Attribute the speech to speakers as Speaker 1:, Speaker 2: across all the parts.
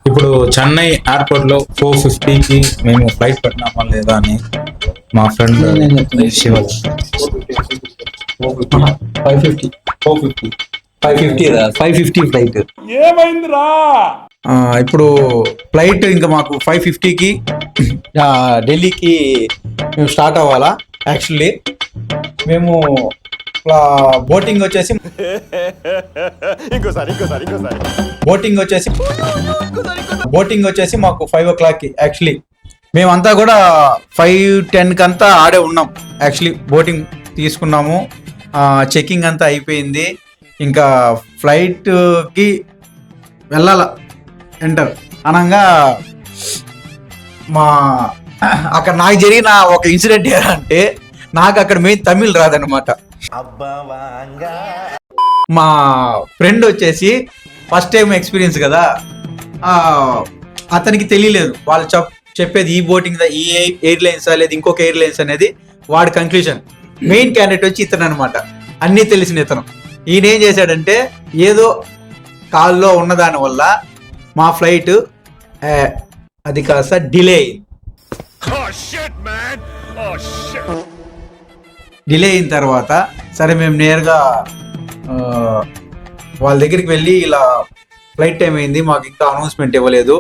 Speaker 1: ఇప్పుడు చెన్నై ఎయిర్పోర్ట్ లో 4:50కి మేము ఫ్లైట్ పెట్టినామా లేదా అని మా ఫ్రెండ్ శివ
Speaker 2: 550 550 ఫ్లైట్
Speaker 3: ఏమైందిరా?
Speaker 2: ఇప్పుడు ఫ్లైట్ ఇంకా మాకు 550కి ఢిల్లీకి మేము స్టార్ట్ అవ్వాలా. యాక్చువల్లీ మేము బోటింగ్ వచ్చేసి బోటింగ్ వచ్చేసి మాకు 5 o'clockకి. యాక్చువల్లీ మేమంతా కూడా 5:10కి అంతా ఆడే ఉన్నాం. యాక్చువల్లీ బోటింగ్ తీసుకున్నాము, చెకింగ్ అంతా అయిపోయింది. ఇంకా ఫ్లైట్కి వెళ్ళాల ఎంటర్ అనగా మా అక్కడ నాకు జరిగిన ఒక ఇన్సిడెంట్ ఏంటంటే, నాకు అక్కడ మెయిన్ తమిళ్ రాదనమాట. మా ఫ్రెండ్ వచ్చేసి ఫస్ట్ టైం ఎక్స్పీరియన్స్ కదా, అతనికి తెలియలేదు వాళ్ళు చెప్పేది ఈ బోటింగ్ ఈ ఎయిర్లైన్స్ లేదు ఇంకొక ఎయిర్లైన్స్ అనేది. వాడి కంక్లూజన్ మెయిన్ క్యాండిడేట్ వచ్చి ఇతను అనమాట, అన్నీ తెలిసిన ఇతను. ఈయన ఏం చేశాడంటే, ఏదో కాల్లో ఉన్నదాని వల్ల మా ఫ్లైట్ అది కాస్త డిలే అయిన తర్వాత సరే మేము నేరుగా వాళ్ళ దగ్గరికి వెళ్ళి ఇలా ఫ్లైట్ టైం అయింది, మాకు ఇంకా అనౌన్స్మెంట్ ఇవ్వలేదు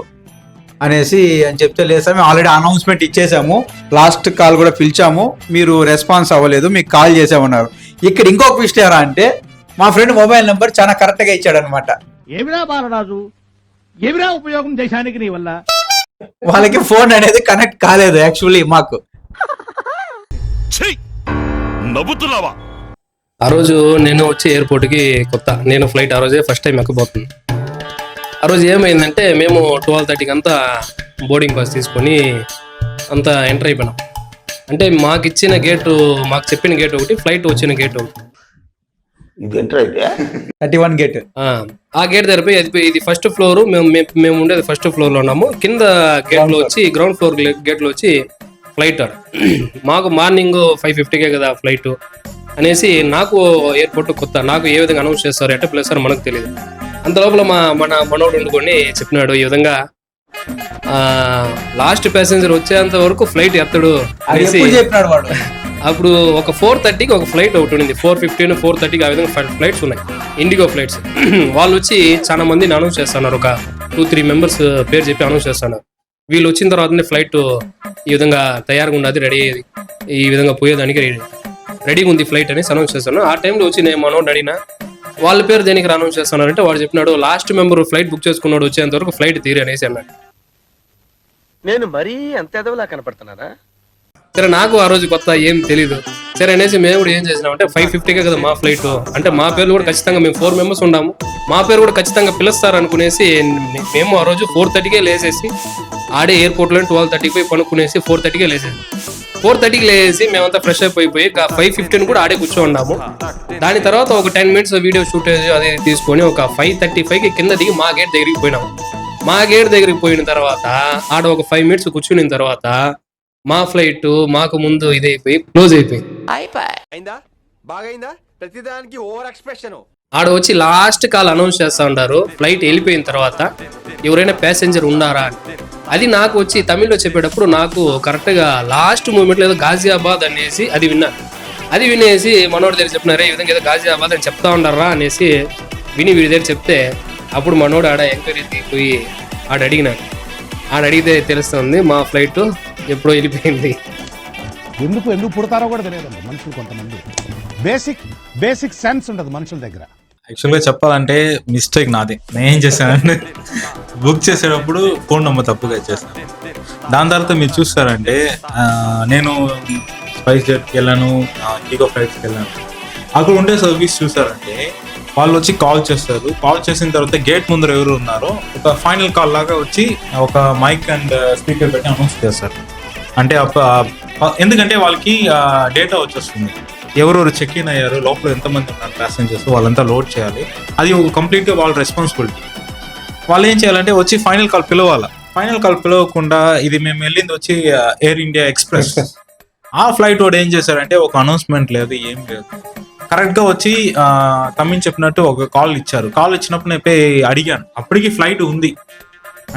Speaker 2: అనేసి అని చెప్తే, లేదు సార్ మేము ఆల్రెడీ అనౌన్స్మెంట్ ఇచ్చేసాము, లాస్ట్ కాల్ కూడా పిలిచాము, మీరు రెస్పాన్స్ అవ్వలేదు, మీకు కాల్ చేసామన్నారు. ఇక్కడ ఇంకొక విషయం ఎలా అంటే, మా ఫ్రెండ్ మొబైల్ నెంబర్ చాలా కరెక్ట్గా ఇచ్చాడు అనమాట.
Speaker 3: ఏమిరా బాలరాజు, ఏమిరా ఉపయోగం దేశానికి నీ వల్ల?
Speaker 2: వాళ్ళకి ఫోన్ అనేది కనెక్ట్ కాలేదు యాక్చువల్లీ మాకు.
Speaker 4: నవ్వుతున్నావా?
Speaker 5: ఆ రోజు నేను వచ్చి ఎయిర్పోర్ట్కి కొత్త, నేను ఫ్లైట్ ఆ రోజే ఫస్ట్ టైం ఎక్కబోతుంది. ఆ రోజు ఏమైందంటే, మేము 12:30కి అంతా బోర్డింగ్ పాస్ తీసుకొని అంతా ఎంటర్ అయిపోయినాం. అంటే మాకు ఇచ్చిన గేటు, మాకు చెప్పిన గేట్ ఒకటి, ఫ్లైట్ వచ్చిన గేట్ ఒకటి,
Speaker 2: 31 గేట్.
Speaker 5: ఆ గేట్ దగ్గర పోయి ఇది ఫస్ట్ ఫ్లోర్, మేము ఉండేది ఫస్ట్ ఫ్లోర్ లో ఉన్నాము. కింద గేట్ లో వచ్చి గ్రౌండ్ ఫ్లోర్ గేట్ లో వచ్చి ఫ్లైట్. మాకు మార్నింగ్ 5:50కే కదా ఫ్లైట్ అనేసి, నాకు ఎయిర్పోర్ట్ కొత్త, నాకు ఏ విధంగా అనౌన్స్ చేస్తారు అంటే ప్లస్ అని మనకు తెలియదు. అంత లోపల మన మనోడు వండుకొని చెప్పినాడు ఈ విధంగా, లాస్ట్ ప్యాసింజర్ వచ్చేంత వరకు ఫ్లైట్ ఎత్తడు అనేసి
Speaker 2: చెప్పినాడు వాడు.
Speaker 5: అప్పుడు ఒక 4:30కి ఒక ఫ్లైట్ ఒకటి ఉంది, 4:15 4:30కి ఆ విధంగా ఫ్లైట్స్ ఉన్నాయి, ఇండిగో ఫ్లైట్స్. వాళ్ళు వచ్చి చాలా మందిని అనౌన్స్ చేస్తున్నారు, ఒక 2-3 మెంబర్స్ పేరు చెప్పి అనౌన్స్ చేస్తున్నారు. వీళ్ళు వచ్చిన తర్వాతనే ఫ్లైట్ ఈ విధంగా తయారుగా ఉన్నది, రెడీ అయ్యేది, ఈ విధంగా పోయేదానికి రెడీగా ఉంది ఫ్లైట్ అనేసి అనౌన్స్ చేస్తాను. ఆ టైంలో వచ్చి నేను మనోడు అడిగినా, వాళ్ళ పేరు దేనికి అనౌన్స్ చేస్తున్నారంటే, వాడు చెప్పినాడు లాస్ట్ మెంబర్ ఫ్లైట్ బుక్ చేసుకున్నాడు, వచ్చేంత వరకు ఫ్లైట్ తీరి అనేసి అన్నాడు.
Speaker 6: నేను మరీ అంత ఎదవలా కనపడుతున్నారా?
Speaker 5: సరే, నాకు ఆ రోజు కొత్త, ఏం తెలీదు. సరే అనేసి మేము కూడా ఏం చేసినామంటే, 5:50కే కదా మా ఫ్లైట్, అంటే మా పేర్లు కూడా ఖచ్చితంగా, మేము 4 మెంబర్స్ ఉన్నాము, మా పేరు కూడా ఖచ్చితంగా పిలుస్తారు అనుకునేసి మేము ఆ రోజు 4:30కే లేసేసి ఆడే ఎయిర్పోర్ట్లో 12:30కి పోయి పనుక్కునేసి 4:30కే లేసేసి 4:30కి లేసి మేమంతా ఫ్రెష్ అయిపోయి 5:15 కూడా ఆడే కూర్చో ఉన్నాము. దాని తర్వాత ఒక 10 minutes వీడియో షూట్ అది తీసుకొని ఒక 5:35కి కింద దిగి మా గేట్ దగ్గరికి పోయినాము. మా గేట్ దగ్గరికి పోయిన తర్వాత ఆడ ఒక 5 minutes కూర్చున్న తర్వాత మా ఫ్లైట్ మాకు ముందు ఇదైపోయి క్లోజ్ అయిపోయింది.
Speaker 6: ప్రతిదానికి ఓవర్ ఎక్స్ప్రెషన్.
Speaker 5: ఆడ వచ్చి లాస్ట్ కాల్ అనౌన్స్ చేస్తా ఉంటారు, ఫ్లైట్ వెళ్ళిపోయిన తర్వాత ఎవరైనా ప్యాసింజర్ ఉన్నారా అని. అది నాకు వచ్చి తమిళ్లో చెప్పేటప్పుడు నాకు కరెక్ట్గా లాస్ట్ మూమెంట్లో ఏదో గాజియాబాద్ అనేసి అది విన్నాను. అది వినేసి మనోడి దగ్గర చెప్పినారే, ఈ విధంగా ఏదో గాజియాబాద్ అని చెప్తా ఉన్నారా అనేసి విని వీడి దగ్గర చెప్తే, అప్పుడు మనోడు ఆడ ఎంక్వైరీ పోయి ఆడ అడిగినాడు. ఆడ అడిగితే తెలుస్తుంది మా ఫ్లైట్ ఎప్పుడో వెళ్ళిపోయింది.
Speaker 3: ఎందుకు పుడతారో కూడా తెలియదండి మనుషులు, కొంతమంది బేసిక్ సెన్స్ ఉండదు మనుషుల దగ్గర.
Speaker 1: యాక్చువల్గా చెప్పాలంటే మిస్టేక్ నాది. నేను ఏం చేశానంటే, బుక్ చేసేటప్పుడు ఫోన్ నెంబర్ తప్పుగా ఇచ్చేసాను. దాని తర్వాత మీరు చూస్తారంటే, నేను స్పైస్ జెట్కి వెళ్ళాను, ఇండిగో ఫ్లైట్స్కి వెళ్ళాను. అక్కడ ఉండే సర్వీస్ చూసారంటే, వాళ్ళు వచ్చి కాల్ చేస్తారు. కాల్ చేసిన తర్వాత గేట్ ముందర ఎవరు ఉన్నారో ఒక ఫైనల్ కాల్ లాగా వచ్చి ఒక మైక్ అండ్ స్పీకర్ పెట్టి అనౌన్స్ చేస్తారు. అంటే ఎందుకంటే వాళ్ళకి డేటా వచ్చేస్తుంది, ఎవరెవరు చెక్ ఇన్ అయ్యారు, లోపల ఎంతమంది ఉన్నారు ప్యాసింజర్స్, వాళ్ళంతా లోడ్ చేయాలి. అది కంప్లీట్గా వాళ్ళ రెస్పాన్సిబిలిటీ. వాళ్ళు ఏం చేయాలంటే వచ్చి ఫైనల్ కాల్ పిలవాలి. ఫైనల్ కాల్ పిలవకుండా, ఇది మేము వెళ్ళింది వచ్చి ఎయిర్ ఇండియా ఎక్స్ప్రెస్. ఆ ఫ్లైట్ వాడు ఏం చేశారంటే, ఒక అనౌన్స్మెంట్ లేదు, ఏం లేదు, కరెక్ట్గా వచ్చి తమ్మిని చెప్పినట్టు ఒక కాల్ ఇచ్చారు. కాల్ ఇచ్చినప్పుడు నేను అడిగాను, అప్పటికి ఫ్లైట్ ఉంది.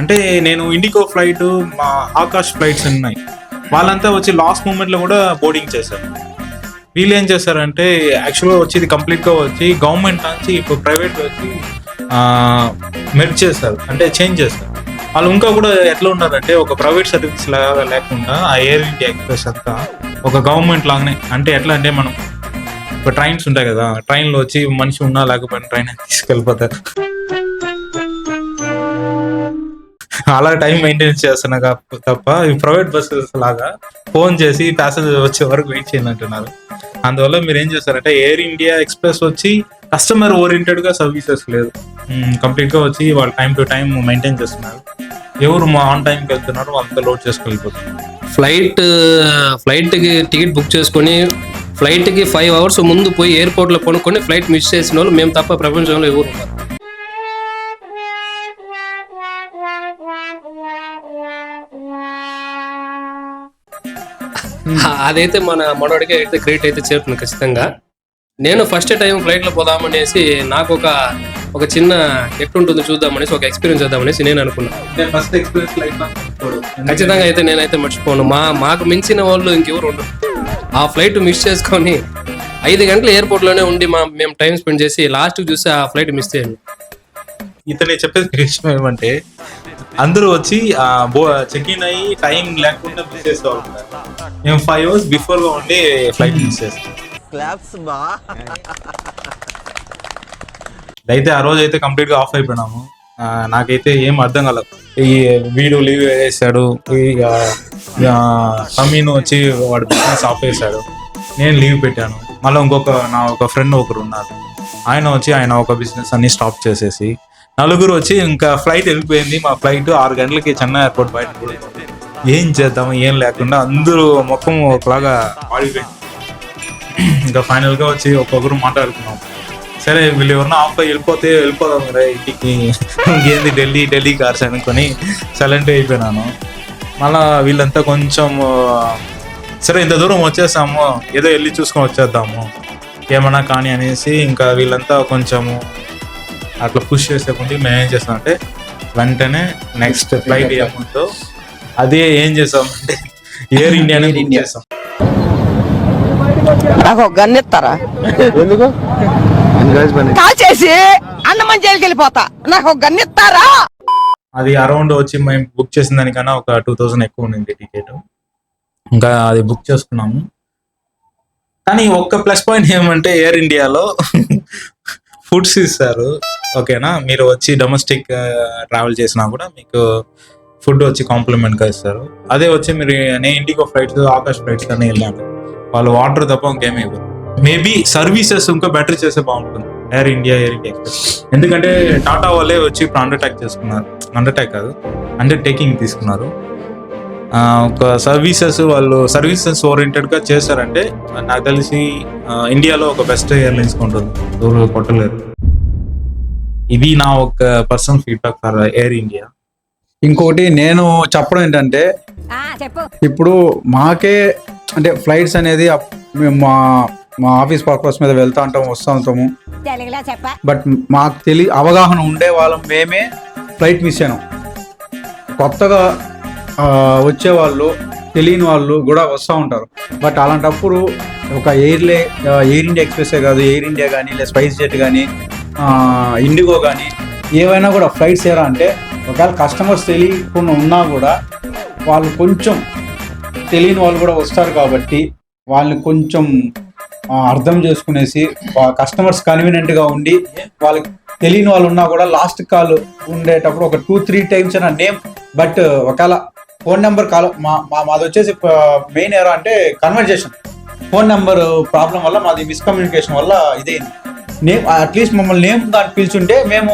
Speaker 1: అంటే నేను ఇండిగో ఫ్లైట్, మా ఆకాష్ ఫ్లైట్స్ ఉన్నాయి, వాళ్ళంతా వచ్చి లాస్ట్ మూమెంట్లో కూడా బోర్డింగ్ చేశారు. వీళ్ళు ఏం చేశారంటే యాక్చువల్గా వచ్చి ఇది కంప్లీట్గా వచ్చి గవర్నమెంట్ నుంచి ఇప్పుడు ప్రైవేట్ వచ్చి మెర్జ్ చేస్తారు, అంటే చేంజ్ చేస్తారు. వాళ్ళు ఇంకా కూడా ఎట్లా ఉన్నారంటే ఒక ప్రైవేట్ సర్వీస్ లాగా లేకుండా ఆ ఎయిర్ ఇండియా ఎక్స్ప్రెస్ అంతా ఒక గవర్నమెంట్ లాగానే. అంటే ఎట్లా అంటే మనం ఒక ట్రైన్స్ ఉంటాయి కదా, ట్రైన్లో వచ్చి మనిషి ఉన్నా లేకపోయినా ట్రైన్ తీసుకెళ్ళిపోతారు, అలా టైం మెయింటైన్ చేస్తున్నా తప్ప ఈ ప్రైవేట్ బస్సెస్ లాగా ఫోన్ చేసి ప్యాసింజర్ వచ్చే వరకు వెయిట్ చేయండి అంటున్నారు. అందువల్ల మీరు ఏం చేస్తారంటే ఎయిర్ ఇండియా ఎక్స్ప్రెస్ వచ్చి కస్టమర్ ఓరియంటెడ్ గా సర్వీసెస్ లేదు, కంప్లీట్ గా వచ్చి వాళ్ళు టైం టు టైం మెయింటైన్ చేస్తున్నారు. ఎవరు ఆన్ టైంకి వెళ్తున్నారు వాళ్ళతో లోడ్ చేసుకెళ్ళిపోతున్నారు.
Speaker 5: ఫ్లైట్కి టికెట్ బుక్ చేసుకొని ఫ్లైట్కి 5 hours ముందు పోయి ఎయిర్పోర్ట్లో కొనుక్కొని ఫ్లైట్ మిస్ చేసిన వాళ్ళు మేము తప్ప ప్రపంచంలో ఎవరు ఉన్నారు? అదైతే మనోడికి అయితే క్రెడిట్ అయితే చేరుతుంది ఖచ్చితంగా. నేను ఫస్ట్ టైం ఫ్లైట్లో పోదామనేసి నాకు ఒక చిన్న ఎట్లుంటుందో చూద్దామనేసి, ఒక ఎక్స్పీరియన్స్ చేద్దామనేసి నేను అనుకున్నాను.
Speaker 1: ఫస్ట్ ఎక్స్పీరియన్స్ లైఫ్
Speaker 5: ఖచ్చితంగా అయితే నేనైతే మర్చిపోను. మాకు మించిన వాళ్ళు ఇంకెవరు ఉండరు. ఆ ఫ్లైట్ మిస్ చేసుకొని 5 గంటలు ఎయిర్పోర్ట్లోనే ఉండి మేము టైం స్పెండ్ చేసి లాస్ట్కి చూసి ఆ ఫ్లైట్ మిస్ చేయండి.
Speaker 1: ఇతనే చెప్పేది విషయం ఏమంటే అందరూ వచ్చి చెక్ ఇన్ అయ్యి టైం లేకుండా మిస్ చేస్తూ ఉంటారు. మేము 5 hours బిఫోర్ గా ఉండి ఫ్లైట్ మిస్ చేస్తాం. అయితే ఆ రోజు అయితే కంప్లీట్ గా ఆఫ్ అయిపోయినాము. నాకైతే ఏం అర్థం కాలేదు. ఈ వీడు లీవ్ వేసాడు, సమీన్ వచ్చి వాడు బిజినెస్ ఆఫ్ చేశాడు, నేను లీవ్ పెట్టాను. మళ్ళీ నా ఒక ఫ్రెండ్ ఒకరు ఉన్నారు, ఆయన వచ్చి ఆయన ఒక బిజినెస్ అన్ని స్టాప్ చేసేసి నలుగురు వచ్చి ఇంకా ఫ్లైట్ వెళ్ళిపోయింది. మా ఫ్లైట్ 6 గంటలకి చెన్నై ఎయిర్పోర్ట్ బయట ఏం చేద్దాము ఏం లేకుండా అందరూ ముఖం ఒకలాగా ఆడిపోయింది. ఇంకా ఫైనల్ గా వచ్చి ఒక్కొక్కరు మాట్లాడుకున్నాం. సరే వీళ్ళు ఎవరన్నా ఆఫ్ అయ్యి వెళ్ళిపోదాం రా ఇంటికి, ఇంకేంది ఢిల్లీ కార్స్ అనుకొని సైలెంట్ అయిపోయినాను. మళ్ళా వీళ్ళంతా కొంచెం సరే ఇంత దూరం వచ్చేసాము, ఏదో వెళ్ళి చూసుకొని వచ్చేద్దాము ఏమన్నా కానీ అనేసి ఇంకా వీళ్ళంతా కొంచెము అట్లా పుష్ చేసేకుంటే మేము ఏం చేస్తామంటే వెంటనే నెక్స్ట్ ఫ్లైట్ ఏముందో అదే ఏం చేసామంటే ఎయిర్ ఇండియానే బుక్ చేసాం.
Speaker 7: నాకు ఒక గన్ ఇస్తారా?
Speaker 6: ఎందుకు
Speaker 7: కాల్ చేసి అన్నమని జైలుకి వెళ్ళిపోతా. నాకు ఒక గన్ ఇస్తారా?
Speaker 1: అది అరౌండ్ వచ్చి మేము బుక్ చేసిన దానికన్నా ఒక 2000 ఎక్కువ ఉండింది టికెట్. ఇంకా అది బుక్ చేసుకున్నాము. కానీ ఒక్క ప్లస్ పాయింట్ ఏమంటే ఎయిర్ ఇండియాలో ఫుడ్స్ ఇస్తారు, ఓకేనా. మీరు వచ్చి డొమెస్టిక్ ట్రావెల్ చేసినా కూడా మీకు ఫుడ్ వచ్చి కాంప్లిమెంట్గా ఇస్తారు. అదే వచ్చి మీరు నేను ఇండిగో ఫ్లైట్స్, ఆకాష్ ఫ్లైట్స్ అన్నీ వెళ్ళాను, వాళ్ళు వాటర్ తప్ప ఇంకేమీ ఇవ్వరు. మేబీ సర్వీసెస్ ఇంకా బెటర్ చేస్తే బాగుంటుంది ఎయిర్ ఇండియా ఎక్స్ప్రెస్. ఎందుకంటే టాటా వాళ్ళే వచ్చి ఇప్పుడు అండర్టేక్ కాదు అండర్టేకింగ్ తీసుకున్నారు. ఒక సర్వీసెస్ ఓరియంటెడ్గా చేశారంటే నాకు తెలిసి ఇండియాలో ఒక బెస్ట్ ఎయిర్లైన్స్ ఉంటుంది, ఎవరు కొట్టలేరు. ఇది నా ఒక personal feedback for air India.
Speaker 2: ఇంకోటి నేను చెప్పడం ఏంటంటే ఇప్పుడు మాకే అంటే ఫ్లైట్స్ అనేది మేము మా ఆఫీస్ పర్పస్ మీద వెళ్తా ఉంటాము. బట్ మాకు అవగాహన ఉండే వాళ్ళం మేమే ఫ్లైట్ మిస్ అయినాం. కొత్తగా వచ్చే వాళ్ళు తెలియని వాళ్ళు కూడా వస్తూ ఉంటారు. బట్ అలాంటప్పుడు ఒక ఎయిర్ ఇండియా ఎక్స్ప్రెసే కాదు, ఎయిర్ ఇండియా కానీ లేదా స్పైస్ జెట్ కానీ ఇండిగో కానీ ఏవైనా కూడా ఫ్లైట్స్ ఏరా అంటే ఒకవేళ కస్టమర్స్ తెలియకుండా ఉన్నా కూడా వాళ్ళు కొంచెం తెలియని వాళ్ళు కూడా వస్తారు కాబట్టి వాళ్ళని కొంచెం అర్థం చేసుకునేసి కస్టమర్స్ కన్వీనియంట్గా ఉండి వాళ్ళకి తెలియని వాళ్ళు ఉన్నా కూడా లాస్ట్ కాల్ ఉండేటప్పుడు ఒక 2-3 times అయినా నేమ్, బట్ ఒకవేళ ఫోన్ నెంబర్ కాల్ మాది వచ్చేసి మెయిన్ ఏరా అంటే కన్వర్జేషన్, ఫోన్ నెంబర్ ప్రాబ్లం వల్ల మాది మిస్కమ్యూనికేషన్ వల్ల ఇదేంది. నేమ్ అట్లీస్ట్ మమ్మల్ని నేమ్ దాన్ని పిలిచుంటే మేము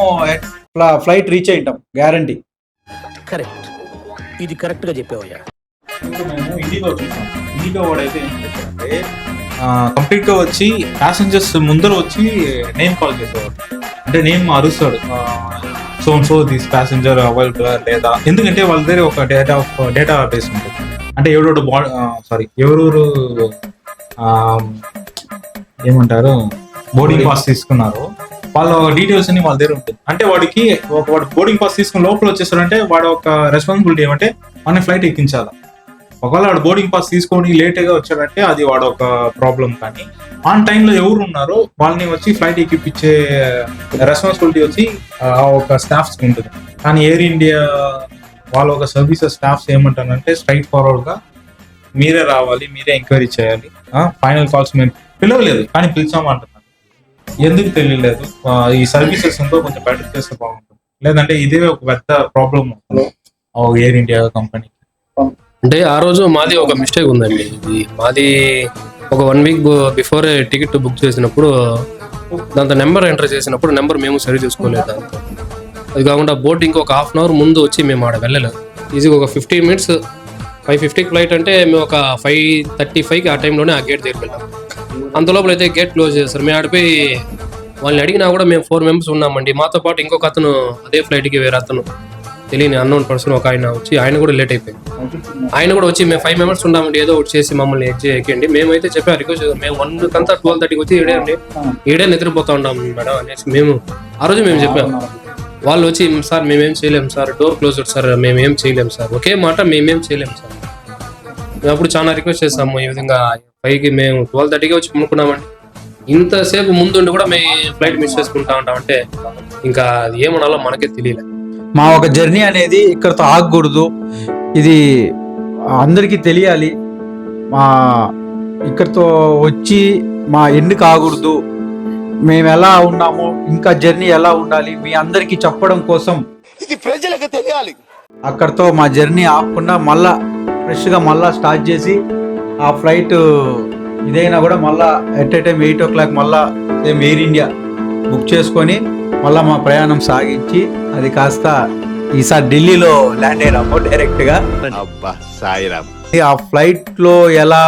Speaker 2: ఫ్లైట్ రీచ్ అయి ఉంటాం గ్యారంటీ.
Speaker 6: కరెక్ట్, ఇది కరెక్ట్ గా చెప్పావయ్యా.
Speaker 1: మేము ఇండిగో చూసాం. ఇండిగో వాడు అయితే ఏం చేస్తారంటే కంప్లీట్ గా వచ్చి ప్యాసింజర్స్ ముందర వచ్చి నేమ్ కాల్ చేసేవాడు, అంటే నేమ్ అరుస్తాడు, సో దిస్ ప్యాసింజర్ అవైలబుల్ లేదా. ఎందుకంటే వాళ్ళ దగ్గర ఒక డేటా బేస్ ఉంటుంది. అంటే ఎవరెవరు ఏమంటారు బోర్డింగ్ పాస్ తీసుకున్నారు వాళ్ళ డీటెయిల్స్ అన్ని వాళ్ళ దగ్గర ఉంటుంది. అంటే వాడికి వాడు బోర్డింగ్ పాస్ తీసుకుని లోపల వచ్చేసాడంటే వాడు ఒక రెస్పాన్సిబిలిటీ ఏమంటే మన ఫ్లైట్ ఎక్కించాలి. ఒకవేళ వాడు బోర్డింగ్ పాస్ తీసుకొని లేట్గా వచ్చాడంటే అది వాడు ఒక ప్రాబ్లం. కానీ ఆన్ టైంలో ఎవరు ఉన్నారో వాళ్ళని వచ్చి ఫ్లైట్ ఎక్కిపించే రెస్పాన్సిబిలిటీ వచ్చి ఒక స్టాఫ్స్ ఉంటుంది. కానీ ఎయిర్ ఇండియా వాళ్ళ ఒక సర్వీసెస్ స్టాఫ్స్ ఏమంటారంటే స్ట్రైట్ ఫార్వర్డ్ గా మీరే రావాలి, మీరే ఎంక్వైరీ చేయాలి, ఫైనల్ కాల్స్ మేము పిలవలేదు కానీ పిలిచామంటున్నారు. ఎందుకు తెలియలేదు, ఈ సర్వీసెస్ ఉందో కొంచెం బెటర్ చేస్తే బాగుంటుంది. లేదంటే ఇదే ఒక పెద్ద ప్రాబ్లం ఎయిర్ ఇండియా కంపెనీ.
Speaker 5: అంటే ఆ రోజు మాది ఒక మిస్టేక్ ఉందండి. ఇది మాది ఒక 1 వీక్ బిఫోర్ టికెట్ బుక్ చేసినప్పుడు దాంతో నెంబర్ ఎంటర్ చేసినప్పుడు నెంబర్ మేము సరి చూసుకోలేదు. దాంతో అది కాకుండా బోర్డింగ్ ఒక హాఫ్ అన్ అవర్ ముందు వచ్చి మేము ఆడ వెళ్ళలేదు. ఈజీగా ఒక 15 మినిట్స్ 5:50 ఫ్లైట్ అంటే మేము ఒక 5:35కి ఆ టైంలోనే ఆ గేట్ దగ్గరికి వెళ్ళాం. అంతలోపల అయితే గేట్ క్లోజ్ చేస్తారు. మేము ఆడిపోయి వాళ్ళని అడిగినా కూడా మేము 4 మెంబర్స్ ఉన్నామండి. మాతో పాటు ఇంకొక అతను అదే ఫ్లైట్కి వేరే అతను తెలియని అన్నోన్ పర్సన్ ఒక ఆయన వచ్చి ఆయన కూడా లేట్ అయిపోయింది. ఆయన కూడా వచ్చి మేము 5 మెంబర్స్ ఉన్నామండి, ఏదో ఒకటి చేసి మమ్మల్ని ఎక్కండి. మేమైతే చెప్పాము రిక్వెస్ట్, మేము 1 12:30కి వచ్చి ఈడే నిద్రపోతా ఉన్నాం మేడం అనేసి మేము ఆ రోజు మేము చెప్పాము. వాళ్ళు వచ్చి సార్ మేమేం చేయలేము సార్, డోర్ క్లోజ్డ్ సార్, మేమేం చేయలేము సార్, ఒకే మాట మేమేం చేయలేము సార్. మేము అప్పుడు చాలా రిక్వెస్ట్ చేస్తాము. ఈ విధంగా 5కి మేము 12:30కి వచ్చి అనుకున్నామండి. ఇంతసేపు ముందుండి కూడా మేము ఫ్లైట్ మిస్ చేసుకుంటా ఉంటాం అంటే ఇంకా ఏమనాలో మనకే తెలియలేదు.
Speaker 2: మా ఒక జర్నీ అనేది ఇక్కడతో ఆగకూడదు, ఇది అందరికీ తెలియాలి. మా ఇక్కడతో వచ్చి మా ఎండ్ కాకూడదు, మేము ఎలా ఉన్నాము, ఇంకా జర్నీ ఎలా ఉండాలి మీ అందరికీ చెప్పడం కోసం
Speaker 6: ఇది ప్రజలకు తెలియాలి.
Speaker 2: అక్కడతో మా జర్నీ ఆపకుండా మళ్ళా ఫ్రెష్గా మళ్ళా స్టార్ట్ చేసి ఆ ఫ్లైట్ ఇదైనా కూడా మళ్ళా ఎట్ ఏ టైం 8 o'clock మళ్ళా సేమ్ ఎయిర్ ఇండియా బుక్ చేసుకొని మళ్ళా మా ప్రయాణం సాగించి అది కాస్త ఈసారి ఢిల్లీలో ల్యాండ్ అయినాము డైరెక్ట్గా. ఆ ఫ్లైట్లో ఎలా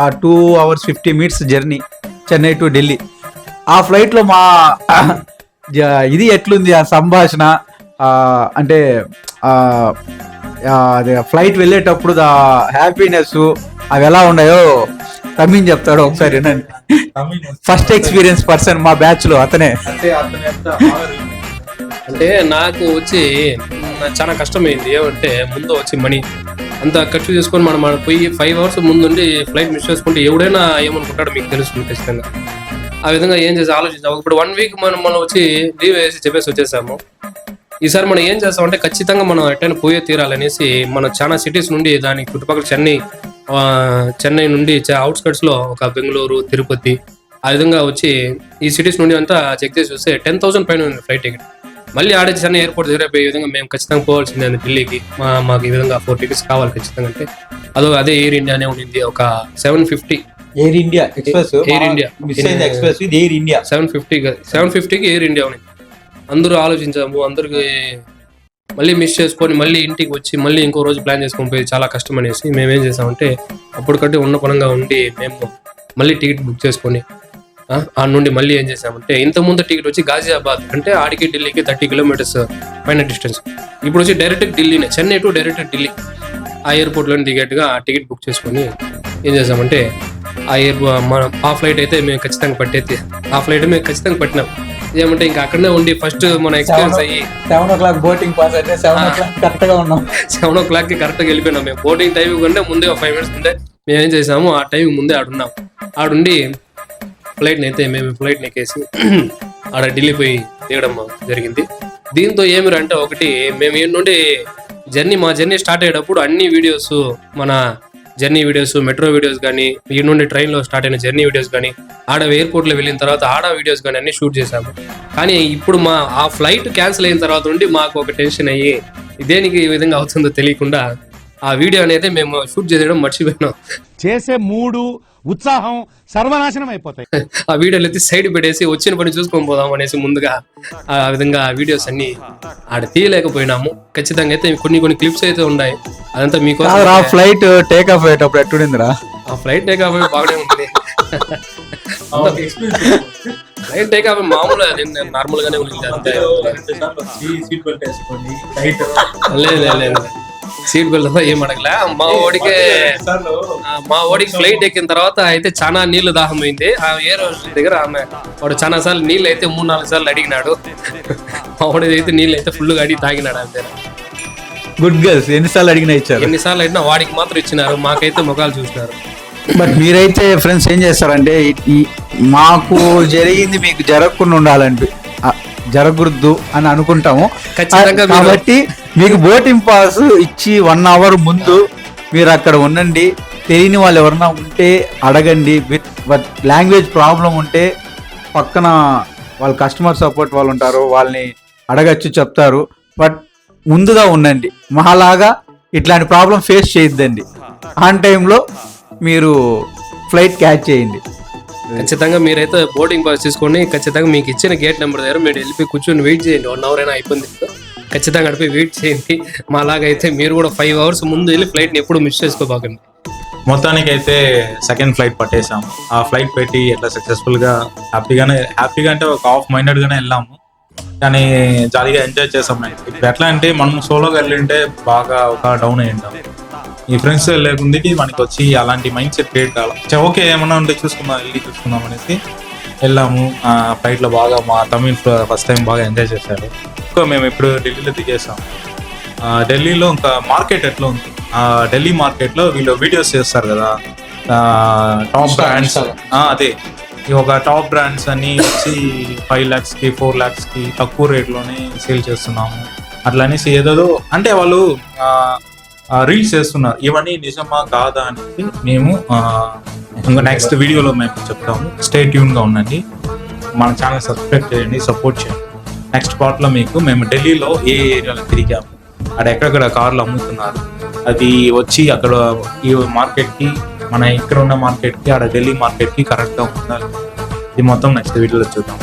Speaker 2: ఆ 2 hours 50 minutes journey Chennai to Delhi. ఆ ఫ్లైట్లో మా ఇది ఎట్లుంది ఆ సంభాషణ, అంటే అదే ఫ్లైట్ వెళ్ళేటప్పుడు హ్యాపీనెస్ అవి ఎలా ఉన్నాయో తమిళ్ చెప్తాడు ఒకసారి. ఫస్ట్ ఎక్స్పీరియన్స్ పర్సన్ మా బ్యాచ్ లో అతనే.
Speaker 5: అంటే నాకు వచ్చి చాలా కష్టమైంది. ఏమంటే ముందు వచ్చి మనీ అంత ఖర్చు చేసుకొని మనం పోయి 5 hours ముందుండి ఫ్లైట్ మిస్ చేసుకుంటే ఎవడైనా ఏమనుకుంటాడో మీకు తెలుస్తుంది ఖచ్చితంగా. ఆ విధంగా ఏం చేసి ఆలోచించాము. ఇప్పుడు 1 week మనం వచ్చి లీవ్ వేసి చెప్పేసి వచ్చేసాము. ఈసారి మనం ఏం చేస్తామంటే ఖచ్చితంగా మనం ఎట్టైనా పోయే తీరాలనేసి మన చాలా సిటీస్ నుండి దానికి చుట్టుపక్కల చెన్నై నుండి అవుట్స్కట్స్ లో ఒక బెంగళూరు, తిరుపతి ఆ విధంగా వచ్చి ఈ సిటీస్ నుండి అంతా చెక్ చేసి వస్తే 10,000 పైన ఉంది ఫ్లైట్ టికెట్. మళ్ళీ ఆడే చెన్నై ఎయిర్పోర్ట్ దగ్గర పోయే విధంగా మేము ఖచ్చితంగా పోవాల్సిందే ఢిల్లీకి. మాకు ఈ విధంగా 4 tickets కావాలి ఖచ్చితంగా. అంటే అదే ఎయిర్ ఇండియానే ఉండింది. ఒక 750
Speaker 2: air India express,
Speaker 5: air India
Speaker 2: express ఇది ఎయిర్ ఇండియా
Speaker 5: 750కి ఎయిర్ ఇండియా ఉంది. అందరూ ఆలోచించాము. అందరికి మళ్ళీ మిస్ చేసుకొని మళ్ళీ ఇంటికి వచ్చి మళ్ళీ ఇంకో రోజు ప్లాన్ చేసుకొని పోయి చాలా కష్టం అనేసి మేమేం చేసామంటే అప్పటికంటే ఉన్న పనంగా ఉండి మేము మళ్ళీ టికెట్ బుక్ చేసుకొని ఆ నుండి మళ్ళీ ఏం చేసామంటే ఇంతకుముందు టికెట్ వచ్చి గాజియాబాద్ అంటే ఆడికి ఢిల్లీకి 30 kilometers పైన డిస్టెన్స్. ఇప్పుడు వచ్చి డైరెక్ట్ ఢిల్లీనే, చెన్నై టు డైరెక్ట్ ఢిల్లీ. ఆ ఎయిర్పోర్ట్లోని దిగేట్టుగా ఆ టికెట్ బుక్ చేసుకొని ఏం చేసామంటే ఆ ఫ్లైట్ అయితే మేము ఖచ్చితంగా ఆ ఫ్లైట్ మేము ఖచ్చితంగా పట్టినాం. ఏమంటే ఇంకా అక్కడనే ఉండి ఫస్ట్ మన ఎక్స్పీరియన్స్ అయ్యి
Speaker 2: 7 o'clock బోటింగ్ పాస్ అయితే 7 o'clock కరెక్ట్ గా ఉన్నాం.
Speaker 5: 7 o'clockకి కరెక్ట్గా వెళ్ళిపోయినాం. మేము బోటింగ్ టైం కంటే ముందే 5 minutes ముందే మేము ఏం చేసాము ఆ టైం ముందే ఆడుండి ఫ్లైట్ని అయితే మేము ఫ్లైట్ని ఎక్కేసి ఆడ ఢిల్లీ పోయి దిగడం జరిగింది. దీంతో ఏమిరంటే ఒకటి మేము ఈ నుండి మా జర్నీ స్టార్ట్ అయ్యేటప్పుడు అన్ని వీడియోస్ మన జర్నీ వీడియోస్, మెట్రో వీడియోస్ కానీ ఈ నుండి ట్రైన్లో స్టార్ట్ అయిన జర్నీ వీడియోస్ కానీ ఆడ ఎయిర్పోర్ట్లో వెళ్ళిన తర్వాత ఆడ వీడియోస్ కానీ అన్ని షూట్ చేశాము. కానీ ఇప్పుడు ఆ ఫ్లైట్ క్యాన్సిల్ అయిన తర్వాత నుండి మాకు ఒక టెన్షన్ అయ్యి దేనికి ఈ విధంగా అవుతుందో తెలియకుండా ఆ వీడియో అనేది మేము షూట్ చేసేయడం మర్చిపోయినాం.
Speaker 3: చేసే మూడు ఉత్సాహం సర్వనాశనం అయిపోతాయి.
Speaker 5: ఆ వీడియోలు అయితే సైడ్ పెట్టేసి వచ్చిన పని చూసుకొని పోదాం అనేసి ముందుగా ఆ విధంగా వీడియోస్ అన్ని ఆడ తీయలేకపోయినాము. ఖచ్చితంగా అయితే కొన్ని క్లిప్స్ అయితే ఉన్నాయి. అదంతా మీకు
Speaker 2: ఫ్లైట్ టేక్ ఆఫ్ అయ్యేటప్పుడు ఎట్టుండిందిరా?
Speaker 5: ఆ ఫ్లైట్ టేక్ ఆఫ్ బాగానే ఉంది. ఫ్లైట్ టేక్ ఆఫ్ మామూలుగా నార్మల్ గానే ఉంది. లేదు సీట్ బెల్ట్ ఏం అడగలే. మా ఓడికి ఫ్లైట్ ఎక్కిన తర్వాత అయితే చాలా నీళ్లు దాహమైంది. ఆ ఎయిర్ హోస్టెస్ దగ్గర వాడు చాలా సార్లు నీళ్ళు అయితే 3-4 సార్లు అడిగినాడు. మా ఓడి అయితే నీళ్ళు అయితే ఫుల్ గా అడిగి తాగినాడు అంతే.
Speaker 2: గుడ్ గర్ల్స్ ఎన్నిసార్లు అడిగినా ఇచ్చారు.
Speaker 5: ఎన్నిసార్లు అడిగినా వాడికి మాత్రం ఇచ్చినారు, మాకైతే ముఖాలు చూసినారు.
Speaker 2: బట్ మీరైతే ఫ్రెండ్స్ ఏం చేస్తారంటే మాకు జరిగింది మీకు జరగకుండా ఉండాలంటే జరగకూడదు అని అనుకుంటాము.
Speaker 5: ఖచ్చితంగా
Speaker 2: కాబట్టి మీకు బోటింగ్ పాస్ ఇచ్చి 1 అవర్ ముందు మీరు అక్కడ ఉండండి. తెలియని వాళ్ళు ఎవరన్నా ఉంటే అడగండి. బట్ లాంగ్వేజ్ ప్రాబ్లం ఉంటే పక్కన వాళ్ళ కస్టమర్ సపోర్ట్ వాళ్ళు ఉంటారు, వాళ్ళని అడగచ్చు, చెప్తారు. బట్ ముందుగా ఉండండి. మహాలాగా ఇట్లాంటి ప్రాబ్లం ఫేస్ చేయొద్దండి. ఆన్ టైంలో మీరు ఫ్లైట్ క్యాచ్ చేయండి.
Speaker 5: ఖచ్చితంగా మీరైతే బోర్డింగ్ పాస్ తీసుకొని ఖచ్చితంగా మీకు ఇచ్చిన గేట్ నెంబర్ దగ్గర మీరు వెళ్ళిపోయి కూర్చొని వెయిట్ చేయండి. 1 అవర్ అయినా అయిపోయింది, ఖచ్చితంగా అడిపోయి వెయిట్ చేయండి. మాలాగైతే మీరు కూడా 5 అవర్స్ ముందు వెళ్ళి ఫ్లైట్ని ఎప్పుడు మిస్ చేసుకోబాకండి.
Speaker 1: మొత్తానికి అయితే సెకండ్ ఫ్లైట్ పట్టేసాము. ఆ ఫ్లైట్ పెట్టి ఎట్లా సక్సెస్ఫుల్గా హ్యాపీగా అంటే ఒక హాఫ్ మైండెడ్గానే వెళ్ళాము, కానీ జాలీగా ఎంజాయ్ చేసాం నైట్. ఇప్పుడు ఎట్లా అంటే మనం సోలోగా వెళ్ళింటే బాగా ఒక డౌన్ అయ్యి ఉంటాం. ఈ ఫ్రెండ్స్ లేకుంది మనకి వచ్చి అలాంటి మైండ్ సెట్ క్రియేట్ కావాలి. ఓకే ఏమన్నా ఉంటే చూసుకుందాం అనేసి వెళ్ళాము. ఫ్లైట్లో బాగా మా తమిళ్ ఫస్ట్ టైం బాగా ఎంజాయ్ చేశారు. ఇంకా మేము ఇప్పుడు ఢిల్లీలో దిగేసాం. ఢిల్లీలో ఇంకా మార్కెట్ ఎట్లా ఉంది, ఢిల్లీ మార్కెట్లో వీళ్ళు వీడియోస్ చేస్తారు కదా, టాప్ బ్రాండ్స్. అదే ఒక టాప్ బ్రాండ్స్ అని వచ్చి 5 lakhsకి 4 lakhsకి తక్కువ రేట్లోనే సేల్ చేస్తున్నాము. అట్లా అనేసి ఏదో అంటే వాళ్ళు రీల్స్ చేస్తున్నారు. ఇవన్నీ నిజమా కాదా అనేది మేము ఇంకా నెక్స్ట్ వీడియోలో మేము చెప్తాము. స్టే ట్యూన్గా ఉండండి, మన ఛానల్ సబ్స్క్రైబ్ చేయండి, సపోర్ట్ చేయండి. నెక్స్ట్ పార్ట్లో మేము ఢిల్లీలో ఏ ఏరియాలో తిరిగాము, అక్కడ ఎక్కడెక్కడ కార్లు అమ్ముతున్నారు, అది వచ్చి అక్కడ ఈ మార్కెట్కి మన ఇక్కడ ఉన్న మార్కెట్కి ఆడ ఢిల్లీ మార్కెట్కి కరెక్ట్గా ఉండాలి. ఇది మొత్తం నెక్స్ట్ వీడియోలో చూద్దాం.